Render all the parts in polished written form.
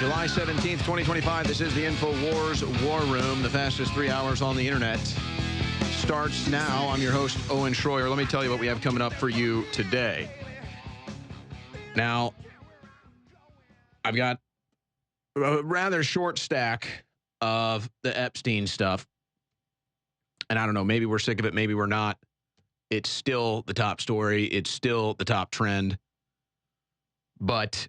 July 17th, 2025. This is the InfoWars War Room. The fastest 3 hours on the internet starts now. I'm your host, Owen Schroyer. Let me tell you what we have coming up for you today. Now, I've got a rather short stack of the Epstein stuff. And I don't know, maybe we're sick of it, maybe we're not. It's still the top story. It's still the top trend. But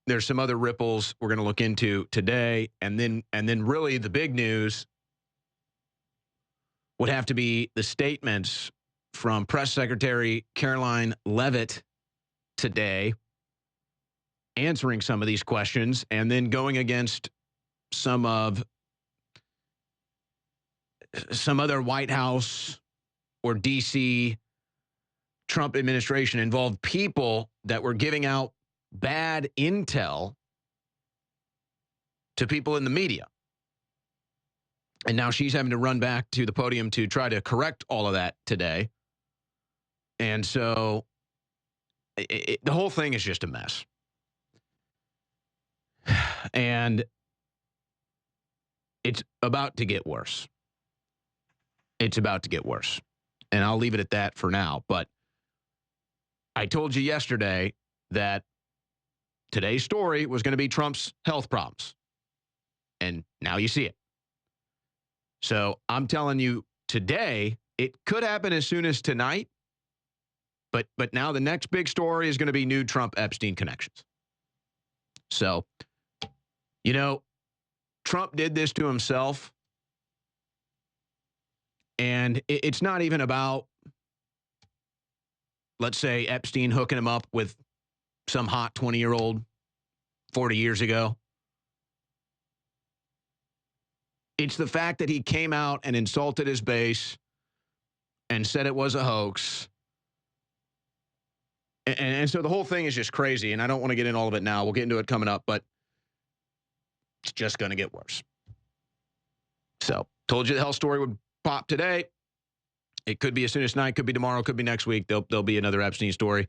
there's some other ripples we're going to look into today. And then really the big news would have to be the statements from Press Secretary Caroline Leavitt today, answering some of these questions, and then going against some other White House or D.C. Trump administration involved people that were giving out bad intel to people in the media. And now she's having to run back to the podium to try to correct all of that today. And so the whole thing is just a mess. And it's about to get worse. It's about to get worse. And I'll leave it at that for now. But I told you yesterday that today's story was going to be Trump's health problems. And now you see it. So I'm telling you today, it could happen as soon as tonight. But now the next big story is going to be new Trump-Epstein connections. So, you know, Trump did this to himself. And it's not even about, let's say, Epstein hooking him up with some hot 20-year-old 40 years ago. It's the fact that he came out and insulted his base and said it was a hoax. And so the whole thing is just crazy, and I don't want to get into all of it now. We'll get into it coming up, but it's just going to get worse. So, told you the health story would pop today. It could be as soon as tonight, could be tomorrow, could be next week. There'll be another Epstein story.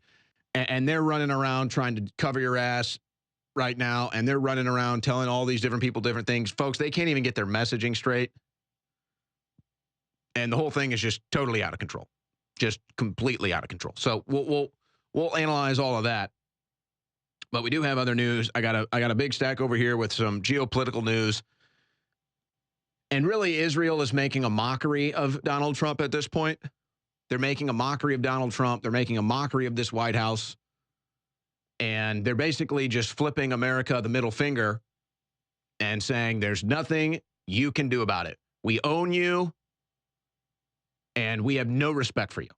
And they're running around trying to cover your ass right now, and they're running around telling all these different people different things. Folks, they can't even get their messaging straight. And the whole thing is just totally out of control. Just completely out of control. So we'll analyze all of that. But we do have other news. I got a big stack over here with some geopolitical news. And really, Israel is making a mockery of Donald Trump at this point. They're making a mockery of Donald Trump. They're making a mockery of this White House. And they're basically just flipping America the middle finger and saying there's nothing you can do about it. We own you, and we have no respect for you.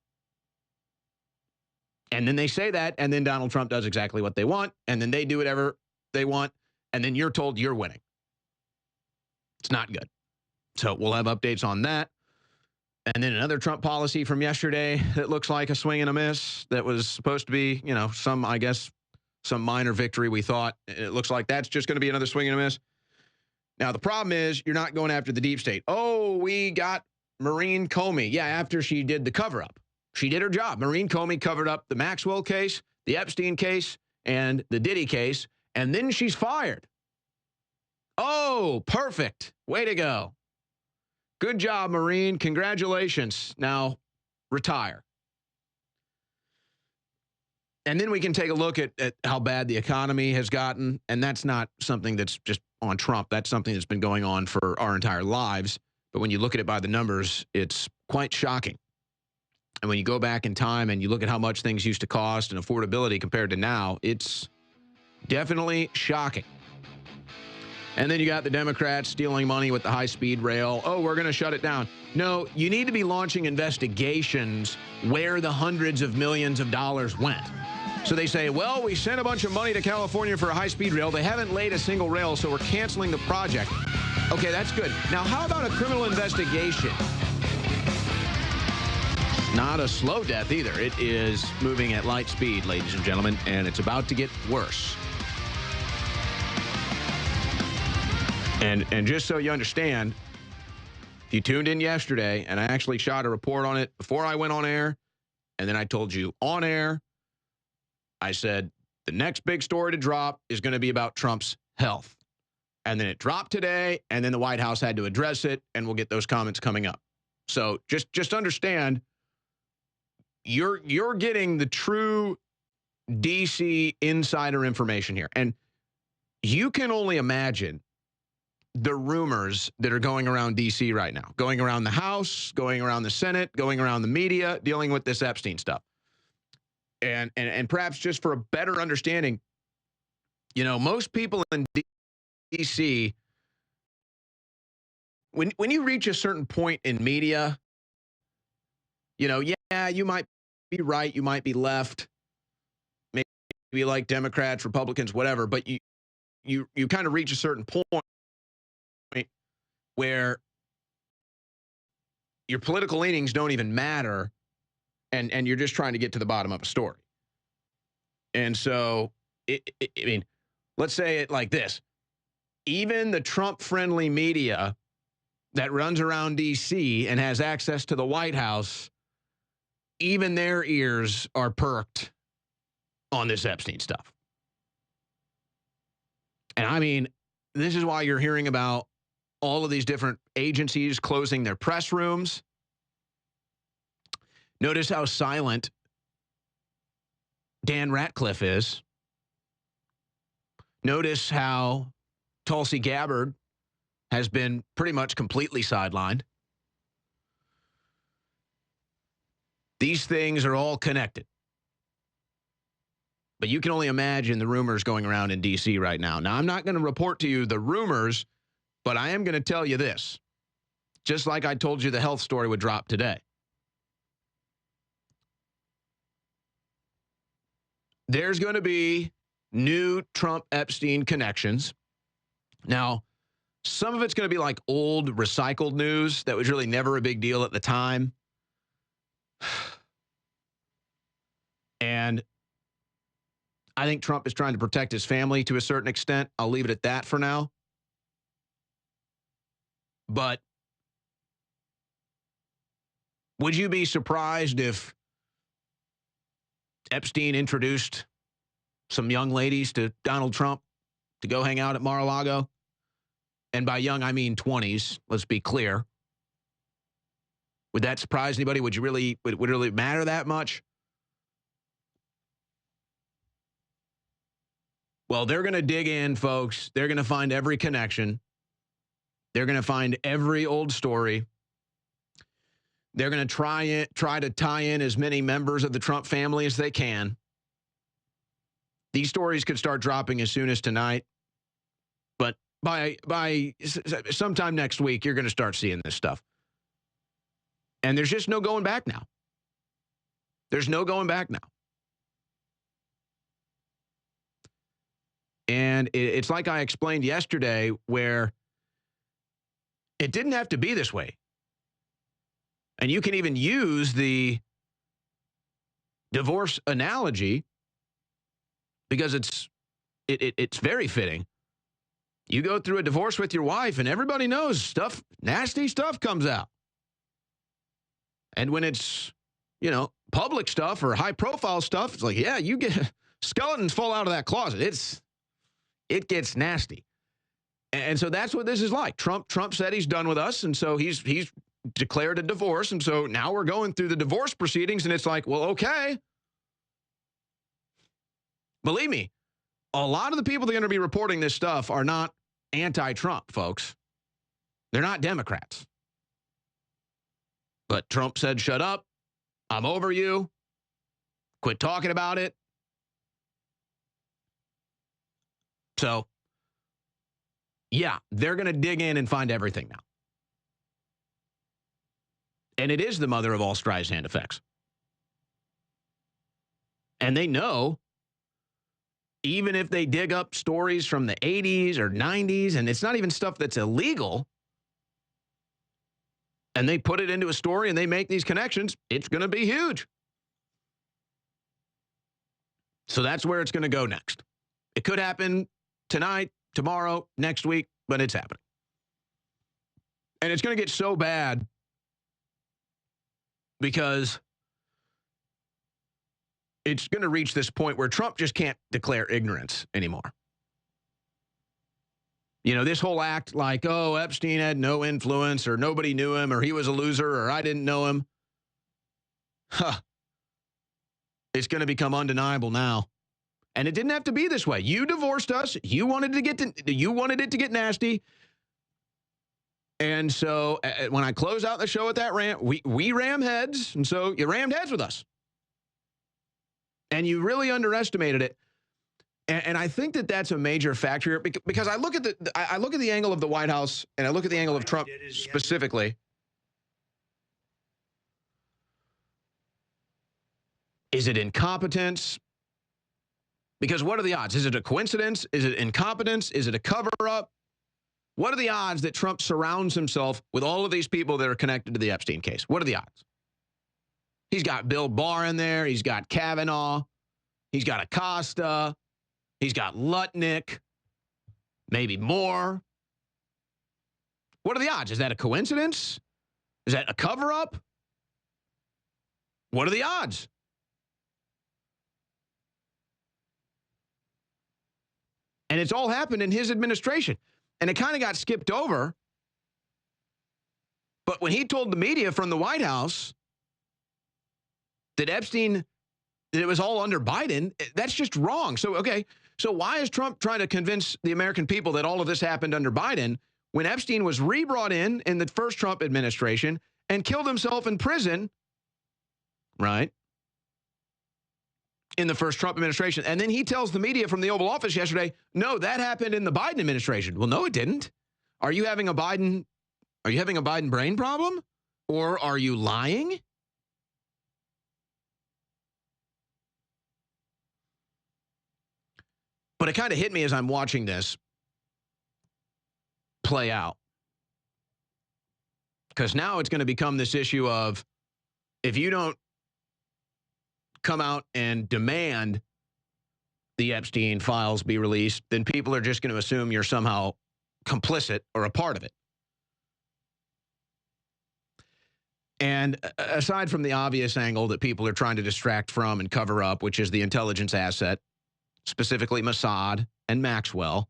And then they say that, and then Donald Trump does exactly what they want, and then they do whatever they want, and then you're told you're winning. It's not good. So we'll have updates on that. And then another Trump policy from yesterday that looks like a swing and a miss that was supposed to be, you know, some minor victory we thought. It looks like that's just going to be another swing and a miss. Now, the problem is you're not going after the deep state. Oh, we got Maureen Comey. Yeah, after she did the cover-up. She did her job. Maureen Comey covered up the Maxwell case, the Epstein case, and the Diddy case, and then she's fired. Oh, perfect. Way to go. Good job, Maureen. Congratulations. Now, retire. And then we can take a look at how bad the economy has gotten, and that's not something that's just on Trump. That's something that's been going on for our entire lives. But when you look at it by the numbers, it's quite shocking. And when you go back in time and you look at how much things used to cost and affordability compared to now, it's definitely shocking. And then you got the Democrats stealing money with the high-speed rail. Oh, we're going to shut it down. No, you need to be launching investigations where the hundreds of millions of dollars went. So they say, well, we sent a bunch of money to California for a high-speed rail. They haven't laid a single rail, so we're canceling the project. Okay, that's good. Now, how about a criminal investigation? Not a slow death either. It is moving at light speed, ladies and gentlemen, and it's about to get worse. And just so you understand, if you tuned in yesterday, and I actually shot a report on it before I went on air, and then I told you on air, I said the next big story to drop is going to be about Trump's health. And then it dropped today, and then the White House had to address it, and we'll get those comments coming up. So just understand, you're getting the true DC insider information here. And you can only imagine the rumors that are going around DC right now, going around the House, going around the Senate, going around the media, dealing with this Epstein stuff. And perhaps just for a better understanding, most people in DC, when you reach a certain point in media, yeah, you might be right, you might be left, maybe you like Democrats, Republicans, whatever, but you kind of reach a certain point where your political leanings don't even matter, and you're just trying to get to the bottom of a story. And so, I mean, let's say it like this. Even the Trump-friendly media that runs around D.C. and has access to the White House, even their ears are perked on this Epstein stuff. And I mean, this is why you're hearing about all of these different agencies closing their press rooms. Notice how silent Dan Ratcliffe is. Notice how Tulsi Gabbard has been pretty much completely sidelined. These things are all connected. But you can only imagine the rumors going around in D.C. right now. Now, I'm not going to report to you the rumors, but I am going to tell you this. Just like I told you the health story would drop today. There's going to be new Trump-Epstein connections. Now, some of it's going to be like old recycled news that was really never a big deal at the time. And I think Trump is trying to protect his family to a certain extent. I'll leave it at that for now. But would you be surprised if Epstein introduced some young ladies to Donald Trump to go hang out at Mar-a-Lago? And by young, I mean 20s. Let's be clear. Would that surprise anybody? Would it really matter that much? Well, they're going to dig in, folks. They're going to find every connection. They're going to find every old story. They're going to try to tie in as many members of the Trump family as they can. These stories could start dropping as soon as tonight. But by sometime next week, you're going to start seeing this stuff. And there's just no going back now. There's no going back now. And it's like I explained yesterday, where it didn't have to be this way. And you can even use the divorce analogy because it's very fitting. You go through a divorce with your wife, and everybody knows nasty stuff comes out. And when it's, public stuff or high-profile stuff, it's like, yeah, you get skeletons fall out of that closet. It gets nasty. And so that's what this is like. Trump said he's done with us, and so he's declared a divorce, and so now we're going through the divorce proceedings, and it's like, well, okay. Believe me, a lot of the people that are going to be reporting this stuff are not anti-Trump, folks. They're not Democrats. But Trump said, shut up. I'm over you. Quit talking about it. So, yeah, they're going to dig in and find everything now. And it is the mother of all Streisand effects. And they know, even if they dig up stories from the 80s or 90s, and it's not even stuff that's illegal, and they put it into a story and they make these connections, it's going to be huge. So that's where it's going to go next. It could happen tonight, tomorrow, next week, but it's happening. And it's going to get so bad because it's going to reach this point where Trump just can't declare ignorance anymore. This whole act like, oh, Epstein had no influence or nobody knew him or he was a loser or I didn't know him. Huh. It's going to become undeniable now. And it didn't have to be this way. You divorced us. You wanted it to get nasty. And so when I close out the show with that rant, we ram heads. And so you rammed heads with us. And you really underestimated it. And I think that that's a major factor here because I look at the angle of the White House and I look at the angle of Trump specifically. Is it incompetence? Because what are the odds? Is it a coincidence? Is it incompetence? Is it a cover-up? What are the odds that Trump surrounds himself with all of these people that are connected to the Epstein case? What are the odds? He's got Bill Barr in there. He's got Kavanaugh. He's got Acosta. He's got Lutnick. Maybe more. What are the odds? Is that a coincidence? Is that a cover-up? What are the odds? And it's all happened in his administration. And it kind of got skipped over. But when he told the media from the White House that that it was all under Biden, that's just wrong. So, okay, so why is Trump trying to convince the American people that all of this happened under Biden when Epstein was re-brought in the first Trump administration and killed himself in prison, right, in the first Trump administration? And then he tells the media from the Oval Office yesterday, no, that happened in the Biden administration. Well, no, it didn't. Are you having a Biden brain problem? Or are you lying? But it kind of hit me as I'm watching this play out. Because now it's going to become this issue of if you don't come out and demand the Epstein files be released, then people are just going to assume you're somehow complicit or a part of it. And aside from the obvious angle that people are trying to distract from and cover up, which is the intelligence asset, specifically Mossad and Maxwell,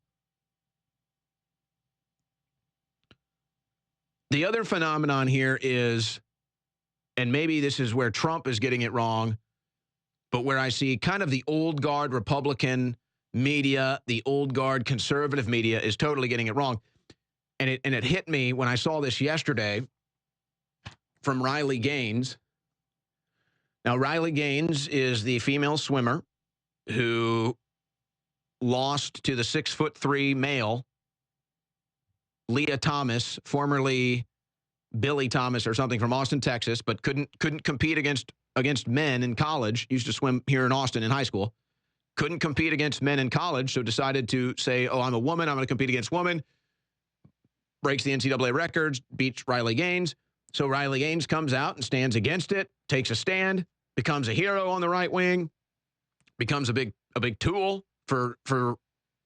the other phenomenon here is, and maybe this is where Trump is getting it wrong, but where I see kind of the old guard Republican media, the old guard conservative media is totally getting it wrong. And it hit me when I saw this yesterday from Riley Gaines. Now, Riley Gaines is the female swimmer who lost to the 6'3" male, Leah Thomas, formerly Billy Thomas or something from Austin, Texas, but couldn't compete against men in college. Used to swim here in Austin in high school. Couldn't compete against men in college, so decided to say, oh, I'm a woman, I'm going to compete against women. Breaks the NCAA records, beats Riley Gaines. So Riley Gaines comes out and stands against it, takes a stand, becomes a hero on the right wing, becomes a big tool for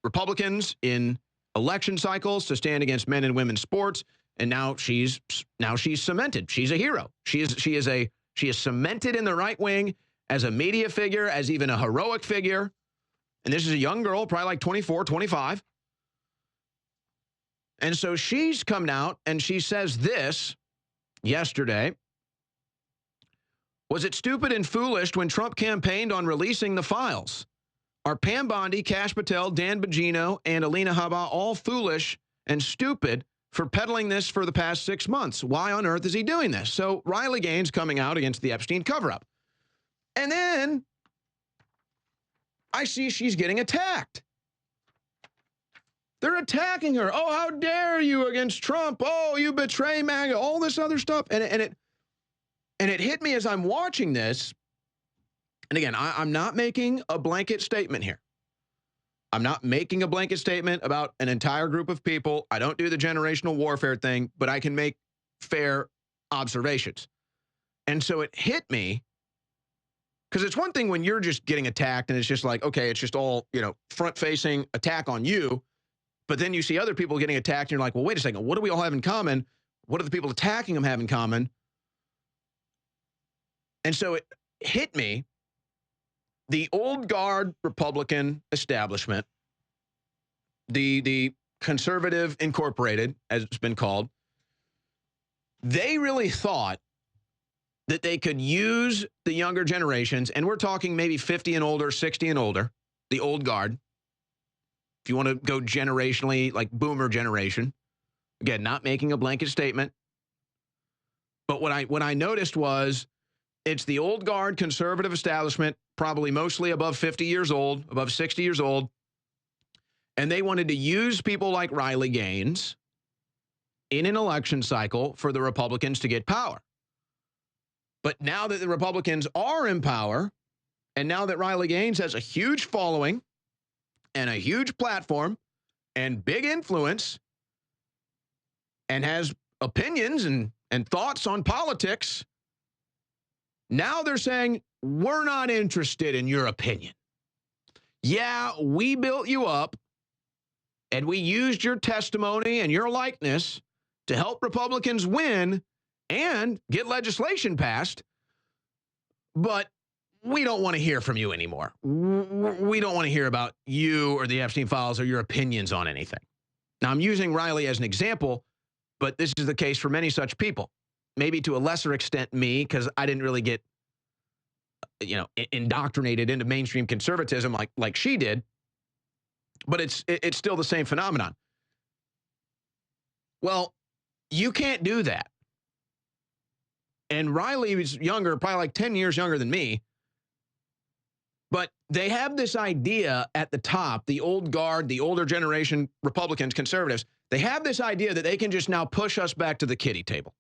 Republicans in election cycles to stand against men and women's sports. And now she's cemented. She's a hero. She is cemented in the right wing as a media figure, as even a heroic figure. And this is a young girl, probably like 24, 25. And so she's come out and she says this yesterday. Was it stupid and foolish when Trump campaigned on releasing the files? Are Pam Bondi, Kash Patel, Dan Bongino, and Alina Habba all foolish and stupid for peddling this for the past 6 months? Why on earth is he doing this? So Riley Gaines coming out against the Epstein cover-up. And then I see she's getting attacked. They're attacking her. Oh, how dare you against Trump? Oh, you betray MAGA, all this other stuff. And it hit me as I'm watching this. And again, I'm not making a blanket statement here. I'm not making a blanket statement about an entire group of people. I don't do the generational warfare thing, but I can make fair observations. And so it hit me because it's one thing when you're just getting attacked and it's just like, okay, it's just all, front-facing attack on you. But then you see other people getting attacked and you're like, well, wait a second. What do we all have in common? What do the people attacking them have in common? And so it hit me. The old guard Republican establishment, the Conservative Incorporated, as it's been called, they really thought that they could use the younger generations, and we're talking maybe 50 and older, 60 and older, the old guard. If you want to go generationally, like boomer generation, again, not making a blanket statement. But what I noticed was it's the old guard conservative establishment, probably mostly above 50 years old, above 60 years old. And they wanted to use people like Riley Gaines in an election cycle for the Republicans to get power. But now that the Republicans are in power, and now that Riley Gaines has a huge following and a huge platform and big influence and has opinions and thoughts on politics, now they're saying, we're not interested in your opinion. Yeah, we built you up, and we used your testimony and your likeness to help Republicans win and get legislation passed, but we don't want to hear from you anymore. We don't want to hear about you or the Epstein files or your opinions on anything. Now, I'm using Riley as an example, but this is the case for many such people. Maybe to a lesser extent me, because I didn't really get, indoctrinated into mainstream conservatism like she did, but it's still the same phenomenon. Well, you can't do that. And Riley was younger, probably like 10 years younger than me. But they have this idea at the top, the old guard, the older generation Republicans, conservatives, they have this idea that they can just now push us back to the kiddie table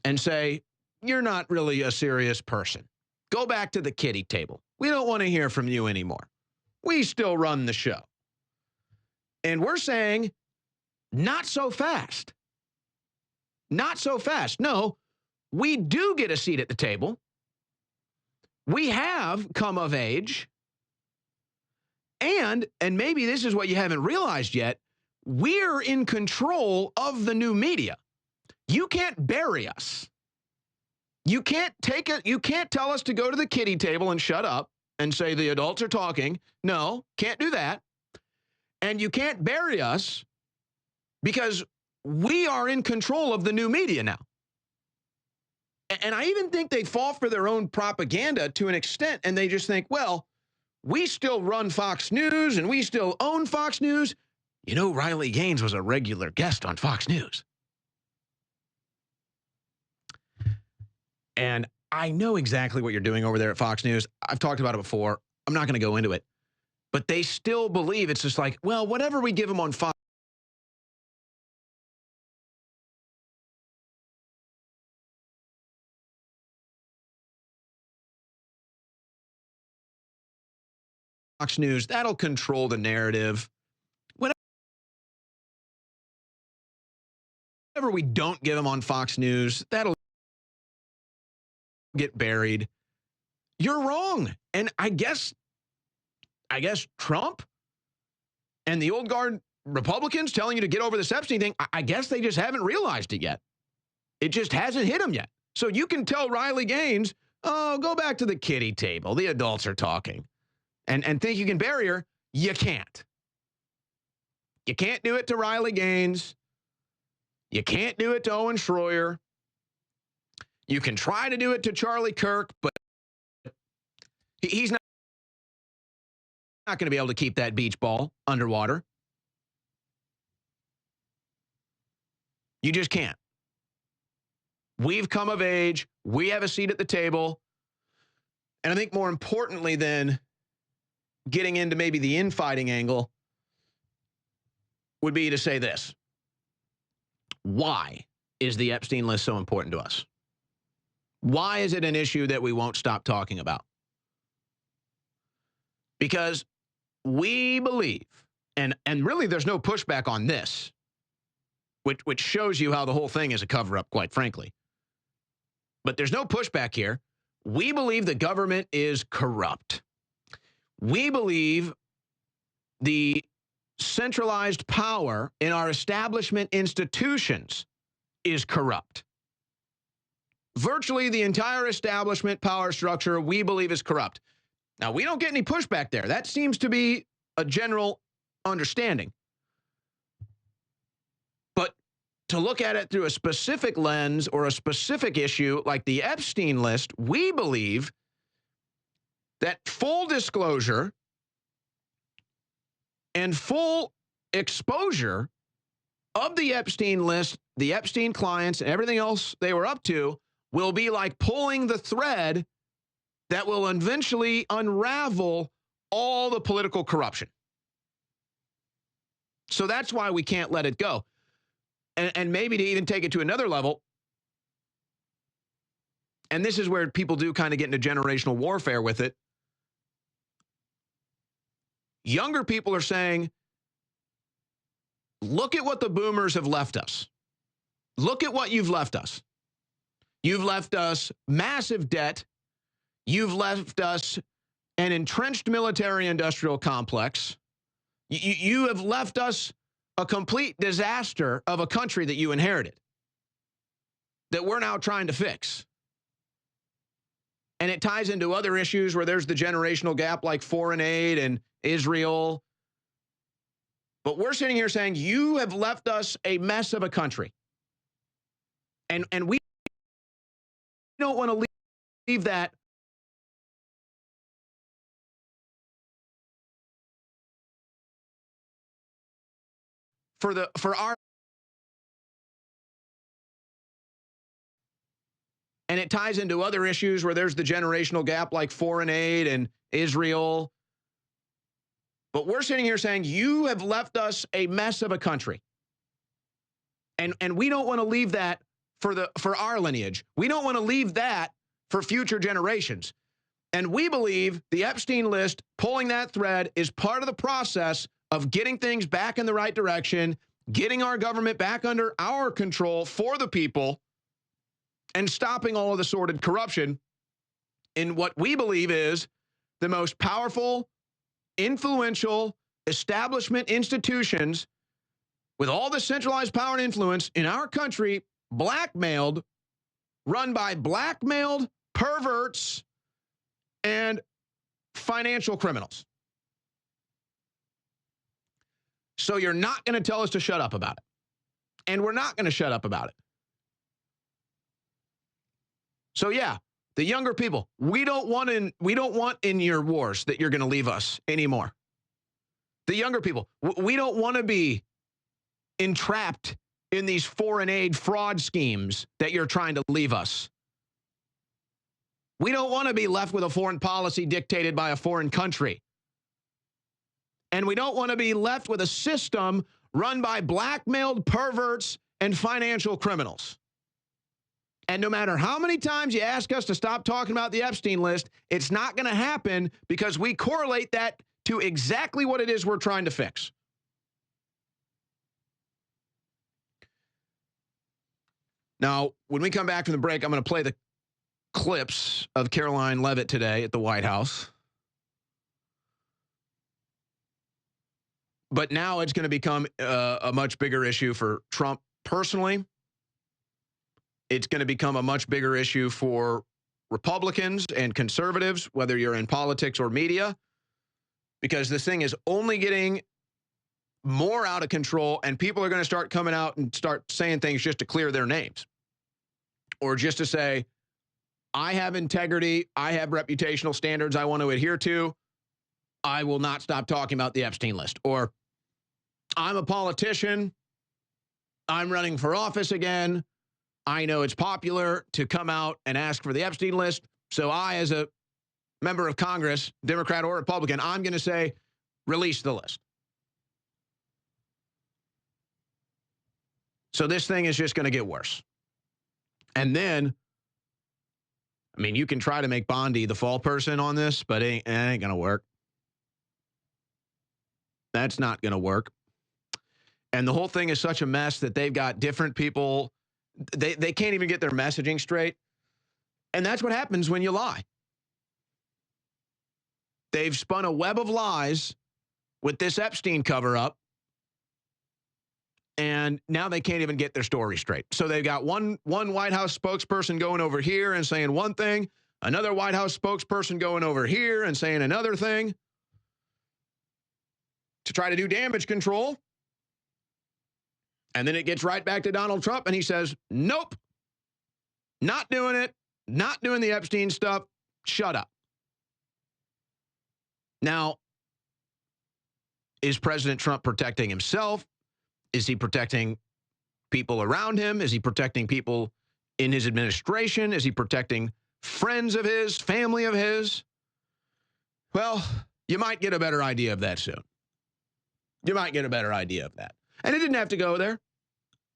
and say, you're not really a serious person. Go back to the kiddie table. We don't want to hear from you anymore. We still run the show. And we're saying, not so fast. Not so fast. No, we do get a seat at the table. We have come of age. And maybe this is what you haven't realized yet, we're in control of the new media. You can't bury us. You can't take it. You can't tell us to go to the kiddie table and shut up and say the adults are talking. No, can't do that. And you can't bury us because we are in control of the new media now. And I even think they fall for their own propaganda to an extent, and they just think, well, we still run Fox News and we still own Fox News. You know, Riley Gaines was a regular guest on Fox News. And I know exactly what you're doing over there at Fox News. I've talked about it before. I'm not going to go into it. But they still believe it's just like, well, whatever we give them on Fox News, that'll control the narrative. Whatever we don't give them on Fox News, that'll get buried. You're wrong. And I guess Trump and the old guard Republicans telling you to get over this Epstein thing, I guess they just haven't realized it yet. It just hasn't hit them yet. So you can tell Riley Gaines, oh, go back to the kiddie table. The adults are talking. And think you can bury her. You can't. You can't do it to Riley Gaines. You can't do it to Owen Schroyer. You can try to do it to Charlie Kirk, but he's not going to be able to keep that beach ball underwater. You just can't. We've come of age. We have a seat at the table. And I think more importantly than getting into maybe the infighting angle would be to say this. Why is the Epstein list so important to us? Why is it an issue that we won't stop talking about? Because we believe, and really there's no pushback on this, which shows you how the whole thing is a cover-up, quite frankly. But there's no pushback here. We believe the government is corrupt. We believe the centralized power in our establishment institutions is corrupt. Virtually the entire establishment power structure we believe is corrupt. Now, we don't get any pushback there. That seems to be a general understanding. to look at it through a specific lens or a specific issue like the Epstein list, we believe that full disclosure and full exposure of the Epstein list, the Epstein clients, and everything else they were up to will be like pulling the thread that will eventually unravel all the political corruption. So that's why we can't let it go. And maybe to even take it to another level, and this is where people do kind of get into generational warfare with it. Younger people are saying, look at what the boomers have left us. Look at what you've left us. You've left us massive debt. You've left us an entrenched military-industrial complex. You have left us a complete disaster of a country that you inherited that we're now trying to fix. And it ties into other issues where there's the generational gap like foreign aid and Israel. But we're sitting here saying, you have left us a mess of a country. And we don't want to leave that for our, and it ties into other issues where there's the generational gap like foreign aid and Israel. But we're sitting here saying, you have left us a mess of a country. And we don't want to leave that for our lineage. We don't want to leave that for future generations. And we believe the Epstein list, pulling that thread, is part of the process of getting things back in the right direction, getting our government back under our control for the people, and stopping all of the sordid corruption in what we believe is the most powerful, influential establishment institutions with all the centralized power and influence in our country, blackmailed, run by blackmailed perverts and financial criminals. So you're not going to tell us to shut up about it. And we're not going to shut up about it. So yeah, the younger people, we don't want in your wars that you're going to leave us anymore. The younger people, we don't want to be entrapped in these foreign aid fraud schemes that you're trying to leave us. We don't want to be left with a foreign policy dictated by a foreign country. And we don't want to be left with a system run by blackmailed perverts and financial criminals. And no matter how many times you ask us to stop talking about the Epstein list, it's not going to happen because we correlate that to exactly what it is we're trying to fix. Now, when we come back from the break, I'm going to play the clips of Caroline Leavitt today at the White House. But now it's going to become a much bigger issue for Trump personally. It's going to become a much bigger issue for Republicans and conservatives, whether you're in politics or media, because this thing is only getting more out of control, and people are going to start coming out and start saying things just to clear their names or just to say, I have integrity, I have reputational standards I want to adhere to, I will not stop talking about the Epstein list. Or I'm a politician, I'm running for office again, I know it's popular to come out and ask for the Epstein list, so I, as a member of Congress, Democrat or Republican, I'm going to say, release the list. So this thing is just going to get worse. And then, I mean, you can try to make Bondi the fall person on this, but it ain't going to work. That's not going to work. And the whole thing is such a mess that they've got different people. They can't even get their messaging straight. And that's what happens when you lie. They've spun a web of lies with this Epstein cover-up. And now they can't even get their story straight. So they've got one White House spokesperson going over here and saying one thing, another White House spokesperson going over here and saying another thing to try to do damage control. And then it gets right back to Donald Trump, and he says, nope, not doing it, not doing the Epstein stuff, shut up. Now, is President Trump protecting himself? Is he protecting people around him? Is he protecting people in his administration? Is he protecting friends of his, family of his? Well, you might get a better idea of that soon. You might get a better idea of that. And it didn't have to go there,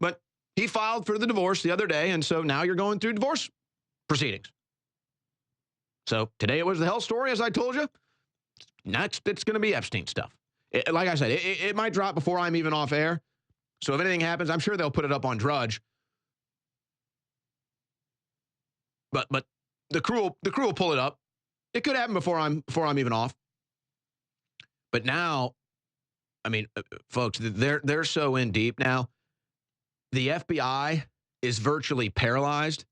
but he filed for the divorce the other day, and so now you're going through divorce proceedings. So today it was the hell story, as I told you. Next, it's going to be Epstein stuff. Like I said, it might drop before I'm even off air. So if anything happens, I'm sure they'll put it up on Drudge. But the crew will pull it up. It could happen before I'm even off. But now, I mean, folks, they're so in deep now. The FBI is virtually paralyzed.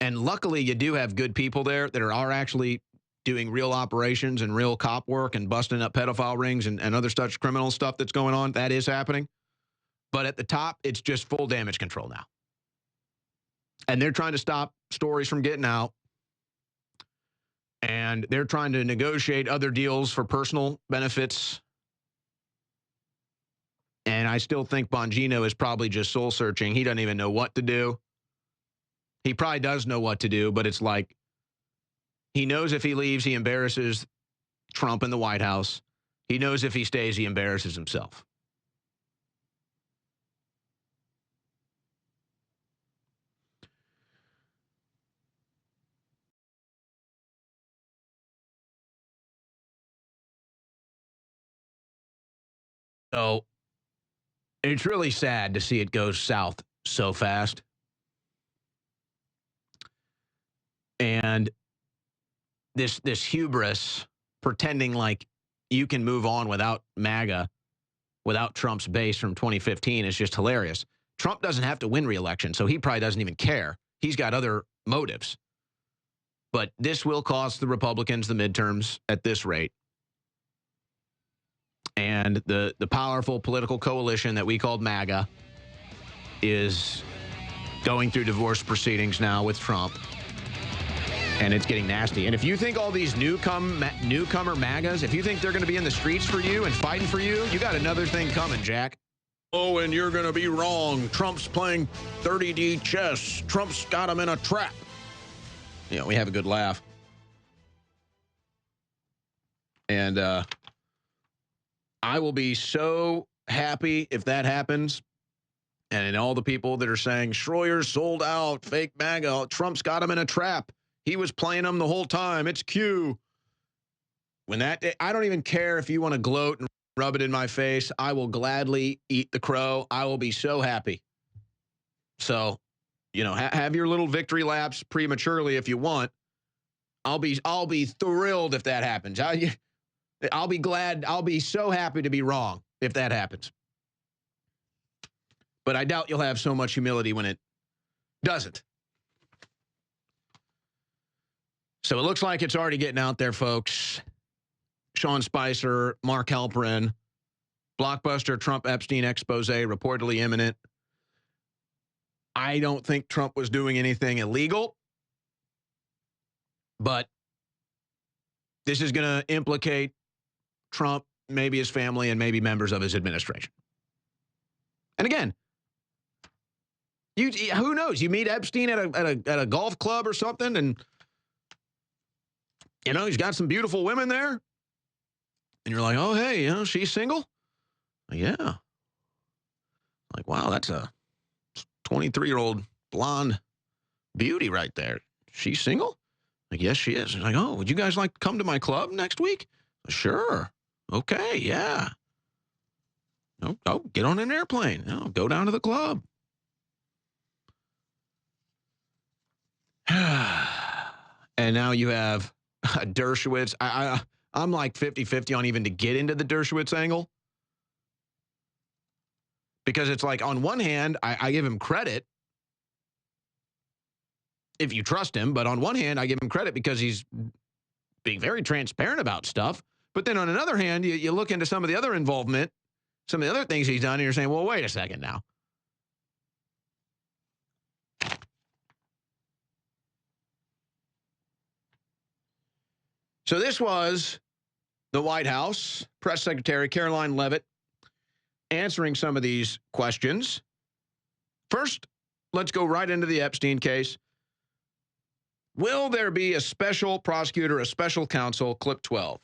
And luckily, you do have good people there that are actually doing real operations and real cop work and busting up pedophile rings and other such criminal stuff that's going on. That is happening. But at the top, it's just full damage control now. And they're trying to stop stories from getting out. And they're trying to negotiate other deals for personal benefits. And I still think Bongino is probably just soul searching. He doesn't even know what to do. He probably does know what to do, but it's like he knows if he leaves, he embarrasses Trump in the White House. He knows if he stays, he embarrasses himself. So it's really sad to see it go south so fast. And this hubris, pretending like you can move on without MAGA, without Trump's base from 2015 is just hilarious. Trump doesn't have to win re-election, so he probably doesn't even care. He's got other motives. But this will cost the Republicans the midterms at this rate. And the powerful political coalition that we called MAGA is going through divorce proceedings now with Trump. And it's getting nasty. And if you think all these newcomer MAGAs, if you think they're going to be in the streets for you and fighting for you, you got another thing coming, Jack. Oh, and you're going to be wrong. Trump's playing 30D chess. Trump's got him in a trap. You know, we have a good laugh. And I will be so happy if that happens. And all the people that are saying, Schroyer's sold out, fake MAGA, Trump's got him in a trap. He was playing them the whole time. It's Q. When that day, I don't even care if you want to gloat and rub it in my face. I will gladly eat the crow. I will be so happy. So, you know, have your little victory laps prematurely if you want. I'll be thrilled if that happens. I'll be glad. I'll be so happy to be wrong if that happens. But I doubt you'll have so much humility when it doesn't. So it looks like it's already getting out there, folks. Sean Spicer, Mark Halperin, blockbuster Trump Epstein expose reportedly imminent. I don't think Trump was doing anything illegal, but this is going to implicate Trump, maybe his family, and maybe members of his administration. And again, who knows? You meet Epstein at a golf club or something, and you know, he's got some beautiful women there. And you're like, oh, hey, you know, she's single? Yeah. Like, wow, that's a 23-year-old blonde beauty right there. She's single? Like, yes, she is. He's like, oh, would you guys like to come to my club next week? Sure. Okay, yeah. Oh, get on an airplane. Oh, go down to the club. And now you have Dershowitz. I'm like 50-50 on even to get into the Dershowitz angle. Because it's like, on one hand, I give him credit if you trust him. But on one hand, I give him credit because he's being very transparent about stuff. But then on another hand, you look into some of the other involvement, some of the other things he's done, and you're saying, well, wait a second now. So this was the White House, Press Secretary Caroline Leavitt answering some of these questions. First, let's go right into the Epstein case. Will there be a special prosecutor, a special counsel? Clip 12.